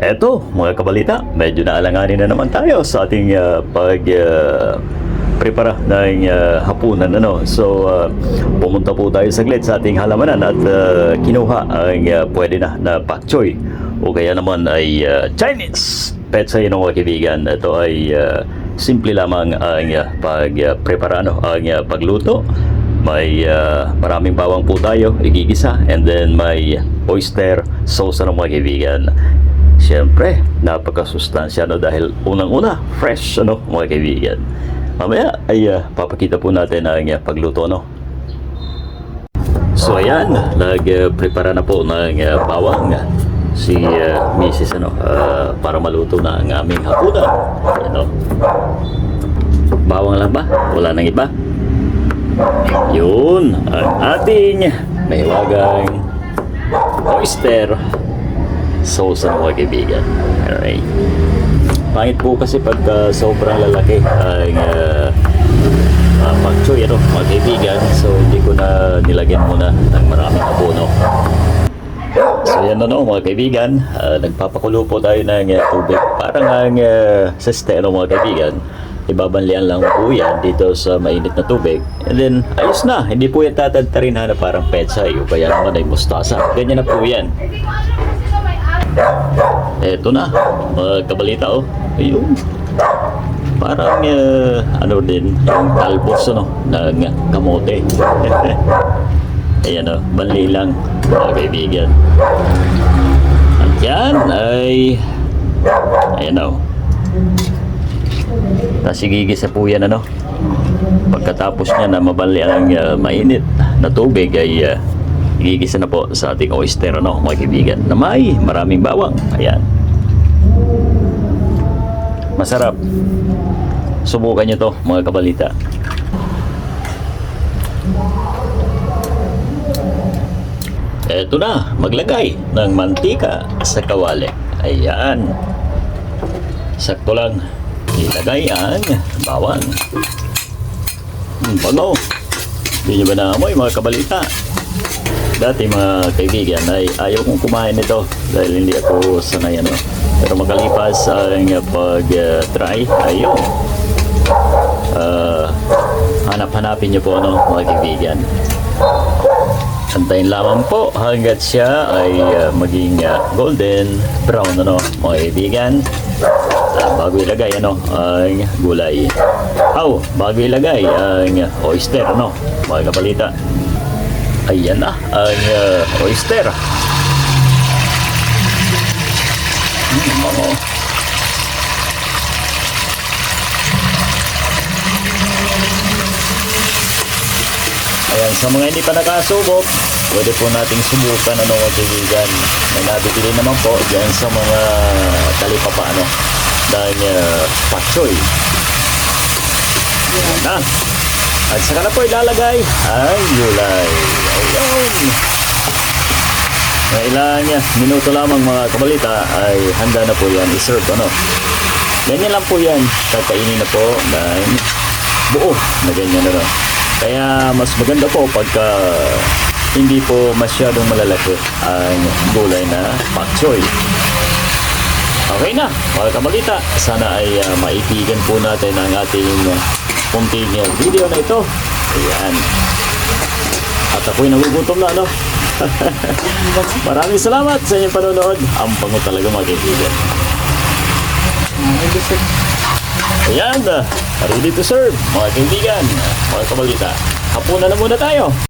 Eto, mga kabalita, medyo naalanganin na naman tayo sa ating prepara ng hapunan. Pumunta po tayo saglit sa ating halamanan at kinuha ang pwede na pak choy o kaya naman ay Chinese petsay ng mga kaibigan. Ito ay simple lamang ang pagprepara, ang pagluto. May maraming bawang po tayo igigisa, and then may oyster sauce ng mga kaibigan. Siyempre, napakasustansya dahil unang-una, fresh mga kaibigan. Mamaya ay papakita po natin ang pagluto So ayan, nag-prepara na po ng bawang si Mrs. para maluto na ang aming hapunan. Bawang lang ba? Wala nang iba? Yun ang ating mahiwagang oyster sauce ng mga kaibigan. Alright. Pangit po kasi pag sobrang lalaki ang pak choy mga kaibigan. So hindi ko na nilagyan muna ng maraming abono. So yan mga kaibigan, nagpapakulo po tayo ng tubig. Parang ang seste mga kaibigan. Ibabanlian lang po yan dito sa mainit na tubig. And then, ayos na. Hindi po yan tatadtarin na parang petsay o kaya naman ay mustasa. Ganyan na po yan. Eto na, mga kabalita Ayun. Parang, din, yung talbos, ng kamote. Ayan banli lang, mga kaibigan. At yan ay, ayan Tapos igigisa po yan pagkatapos niya na mabali ang mainit na tubig ay igigisa na po sa ating oyster mga kaibigan na may maraming bawang. Ayan, masarap, subukan nyo to mga kabalita. Eto na, maglagay ng mantika sa kawali. Ayan, sakto lang ilagay ang bawang. Bago, hindi nyo ba naamoy mga kabalita? Dati mga kaibigan ay ayaw kong kumain nito dahil hindi ako sanay pero makalipas ang pag-try ayun, hanap-hanapin nyo po mga kaibigan. Antayin lamang po hanggat siya ay maging golden brown mga kaibigan. Bago ilagay ang gulay. Bago ilagay ang oyster mga kabalita. Ayan na ang oyster. Ayan, sa mga hindi pa nakasubok, pwede po nating subukan mga kaibigan. May nabibili naman po dyan sa mga talipapa ng pak choy. Ayan na. At saka na po ilalagay ang gulay. Ayan. May ilang minuto lamang mga kabalita ay handa na po yan i-serve Ganyan lang po yan. Kakainin na po ng buo na ganyan Kaya mas maganda po pagka hindi po masyadong malalaki ang gulay na pak choy. Okay na mga kabalita, sana ay maitigan po natin ang ating kunting video na ito. Ayan, at ako'y nagugutom na Maraming salamat sa inyong panonood. Ang pango talaga mga kaibigan. Ayan, ready to serve mga kaibigan, mga kabalita. Hapunan na muna tayo.